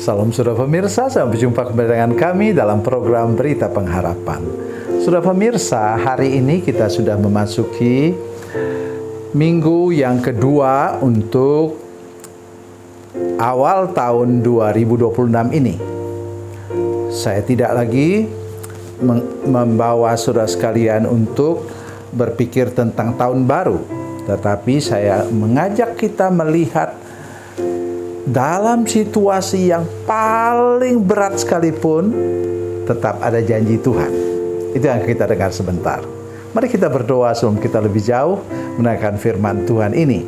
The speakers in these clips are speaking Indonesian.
Salam saudara pemirsa, sampai jumpa kembali dengan kami dalam program Berita Pengharapan. Saudara pemirsa, hari ini kita sudah memasuki minggu yang kedua untuk awal tahun 2026 ini. Saya tidak lagi membawa saudara sekalian untuk berpikir tentang tahun baru, tetapi saya mengajak kita melihat dalam situasi yang paling berat sekalipun, tetap ada janji Tuhan. Itu yang kita dengar sebentar. Mari kita berdoa sebelum kita lebih jauh mendengarkan firman Tuhan ini.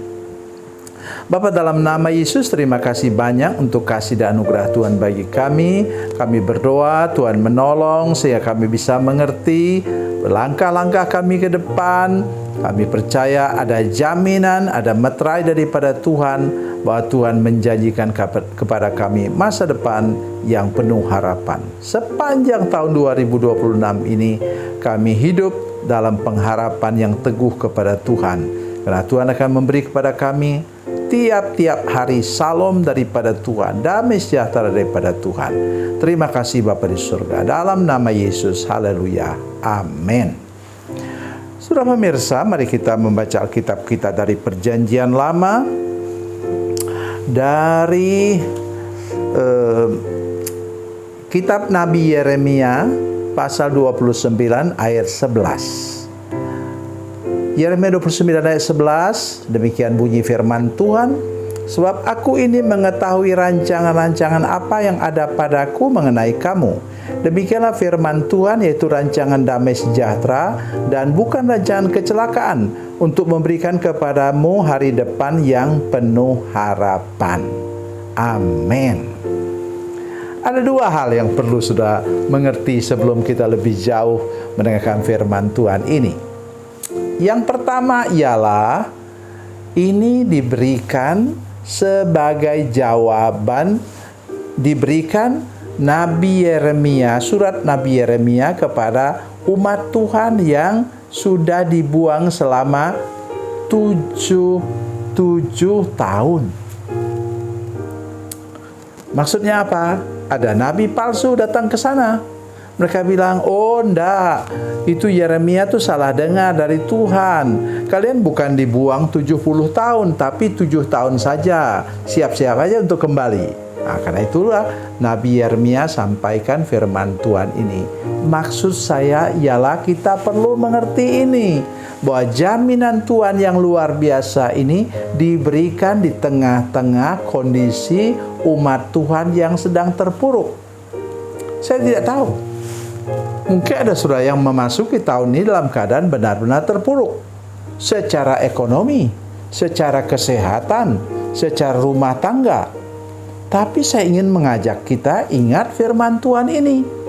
Bapa, dalam nama Yesus, terima kasih banyak untuk kasih dan anugerah Tuhan bagi kami. Kami berdoa Tuhan menolong sehingga kami bisa mengerti langkah-langkah kami ke depan. Kami percaya ada jaminan, ada meterai daripada Tuhan, bahwa Tuhan menjanjikan kepada kami masa depan yang penuh harapan. Sepanjang tahun 2026 ini kami hidup dalam pengharapan yang teguh kepada Tuhan, karena Tuhan akan memberi kepada kami tiap-tiap hari salom daripada Tuhan, damai sejahtera daripada Tuhan. Terima kasih Bapa di surga, dalam nama Yesus, haleluya, amin. Saudara pemirsa, mari kita membaca Alkitab kita dari Perjanjian Lama, dari kitab Nabi Yeremia pasal 29 ayat 11. Yeremia 29 ayat 11, demikian bunyi firman Tuhan, sebab aku ini mengetahui rancangan-rancangan apa yang ada padaku mengenai kamu. Demikianlah firman Tuhan, yaitu rancangan damai sejahtera dan bukan rancangan kecelakaan, untuk memberikan kepadamu hari depan yang penuh harapan. Amin. Ada dua hal yang perlu sudah mengerti sebelum kita lebih jauh mendengarkan firman Tuhan ini. Yang pertama ialah ini diberikan sebagai jawaban, diberikan Nabi Yeremia, surat Nabi Yeremia kepada umat Tuhan yang sudah dibuang selama 7 tahun. Maksudnya apa? Ada nabi palsu datang ke sana. Mereka bilang, oh enggak, itu Yeremia tuh salah dengar dari Tuhan. Kalian bukan dibuang 70 tahun, tapi 7 tahun saja. Siap-siap aja untuk kembali. Nah, karena itulah Nabi Yeremia sampaikan firman Tuhan ini. Maksud saya ialah kita perlu mengerti ini, bahwa jaminan Tuhan yang luar biasa ini diberikan di tengah-tengah kondisi umat Tuhan yang sedang terpuruk. Saya tidak tahu. Mungkin ada saudara yang memasuki tahun ini dalam keadaan benar-benar terpuruk. Secara ekonomi, secara kesehatan, secara rumah tangga. Tapi saya ingin mengajak kita ingat firman Tuhan ini.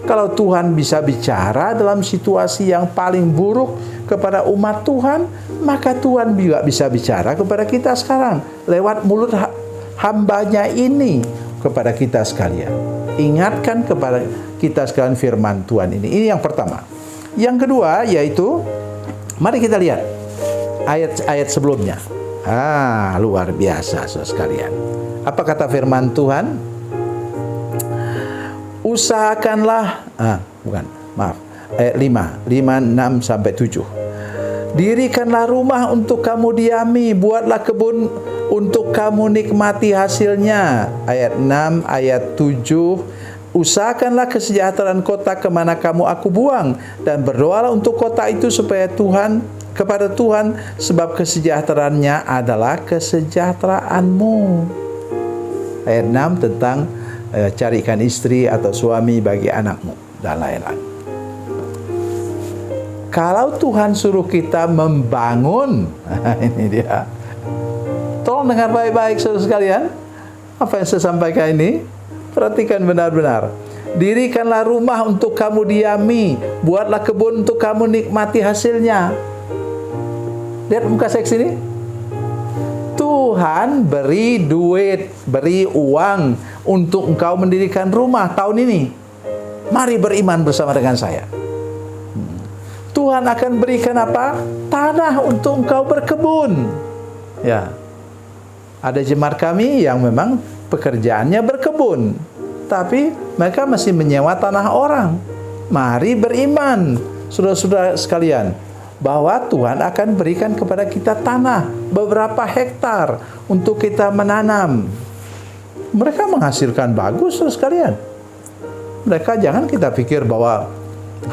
Kalau Tuhan bisa bicara dalam situasi yang paling buruk kepada umat Tuhan, maka Tuhan juga bisa bicara kepada kita sekarang lewat mulut hambanya ini kepada kita sekalian. Ingatkan kepada kita sekalian firman Tuhan ini. Ini yang pertama. Yang kedua yaitu, mari kita lihat ayat-ayat sebelumnya. Luar biasa saudara sekalian. Apa kata firman Tuhan? Usahakanlah, ayat 5, 6 sampai 7. Dirikanlah rumah untuk kamu diami, buatlah kebun untuk kamu nikmati hasilnya. Ayat 6, ayat 7. Usahakanlah kesejahteraan kota kemana kamu aku buang, dan berdoalah untuk kota itu supaya kepada Tuhan, sebab kesejahteraannya adalah kesejahteraanmu. Ayat 6 tentang carikan istri atau suami bagi anakmu dan lain-lain. Kalau Tuhan suruh kita membangun, ini dia. Tolong dengar baik-baik saudara sekalian. Apa yang saya sampaikan ini, perhatikan benar-benar. Dirikanlah rumah untuk kamu diami, buatlah kebun untuk kamu nikmati hasilnya. Lihat muka saya sini. Tuhan beri duit, beri uang untuk engkau mendirikan rumah tahun ini. Mari beriman bersama dengan saya. Tuhan akan berikan apa? Tanah untuk engkau berkebun. Ya. Ada jemaat kami yang memang pekerjaannya berkebun, tapi mereka masih menyewa tanah orang. Mari beriman, saudara-saudara sekalian, bahwa Tuhan akan berikan kepada kita tanah beberapa hektar untuk kita menanam. Mereka menghasilkan bagus, saudara sekalian. Mereka, jangan kita pikir bahwa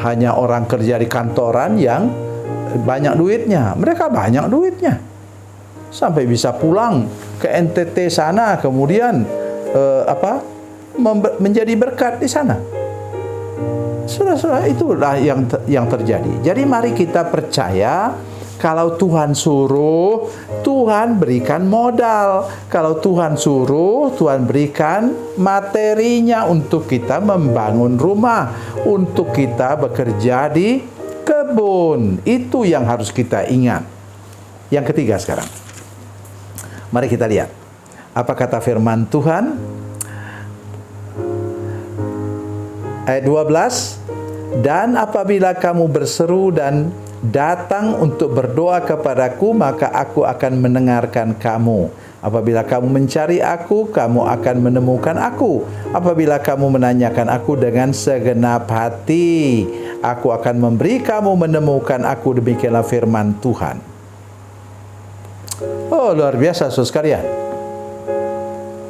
hanya orang kerja di kantoran yang banyak duitnya. Mereka banyak duitnya, sampai bisa pulang ke NTT sana, kemudian menjadi berkat di sana. Saudara-saudara, itulah yang terjadi. Jadi mari kita percaya, kalau Tuhan suruh, Tuhan berikan modal. Kalau Tuhan suruh, Tuhan berikan materinya untuk kita membangun rumah, untuk kita bekerja di kebun. Itu yang harus kita ingat. Yang ketiga sekarang, mari kita lihat apa kata firman Tuhan. Ayat 12, dan apabila kamu berseru dan datang untuk berdoa kepadaku, maka aku akan mendengarkan kamu. Apabila kamu mencari aku, kamu akan menemukan aku. Apabila kamu menanyakan aku dengan segenap hati, aku akan memberi kamu menemukan aku. Demikianlah firman Tuhan. Oh, luar biasa, saudara sekalian.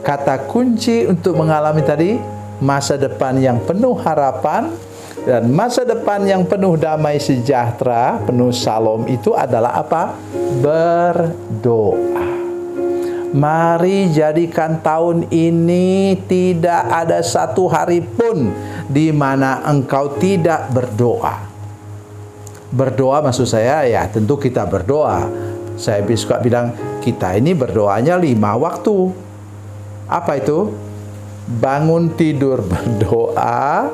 Kata kunci untuk mengalami tadi masa depan yang penuh harapan dan masa depan yang penuh damai sejahtera, penuh shalom, itu adalah apa? Berdoa. Mari jadikan tahun ini tidak ada satu hari pun di mana engkau tidak berdoa. Berdoa maksud saya, ya tentu kita berdoa. Saya suka bilang, kita ini berdoanya 5 waktu. Apa itu? Bangun tidur berdoa,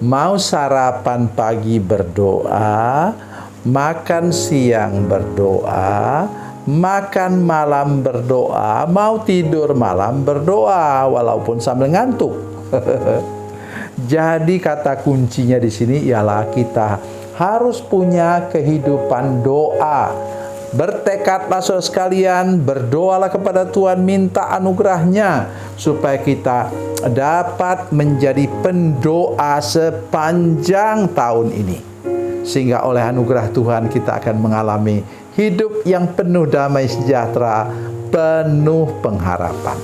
mau sarapan pagi berdoa, makan siang berdoa, makan malam berdoa, mau tidur malam berdoa, walaupun sambil ngantuk. Jadi kata kuncinya di sini ialah kita harus punya kehidupan doa. Bertekadlah saudara sekalian, berdoalah kepada Tuhan, minta anugerahnya supaya kita dapat menjadi pendoa sepanjang tahun ini. Sehingga oleh anugerah Tuhan kita akan mengalami hidup yang penuh damai sejahtera, penuh pengharapan.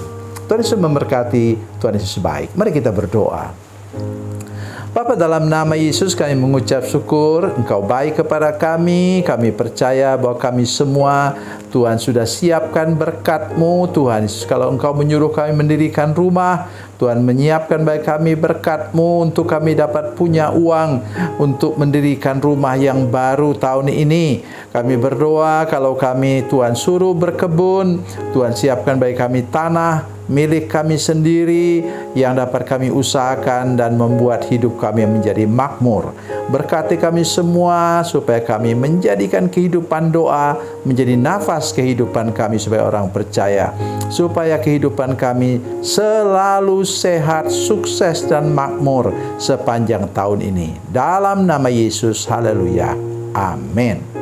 Tuhan Yesus memberkati, Tuhan Yesus baik. Mari kita berdoa. Bapa, dalam nama Yesus kami mengucap syukur, Engkau baik kepada kami. Kami percaya bahwa kami semua, Tuhan sudah siapkan berkat-Mu. Tuhan Yesus, kalau Engkau menyuruh kami mendirikan rumah, Tuhan menyiapkan bagi kami berkat-Mu untuk kami dapat punya uang untuk mendirikan rumah yang baru tahun ini. Kami berdoa kalau kami Tuhan suruh berkebun, Tuhan siapkan bagi kami tanah milik kami sendiri yang dapat kami usahakan dan membuat hidup kami menjadi makmur. Berkati kami semua supaya kami menjadikan kehidupan doa menjadi nafas kehidupan kami supaya orang percaya, supaya kehidupan kami selalu sehat, sukses dan makmur sepanjang tahun ini. Dalam nama Yesus, haleluya, amin.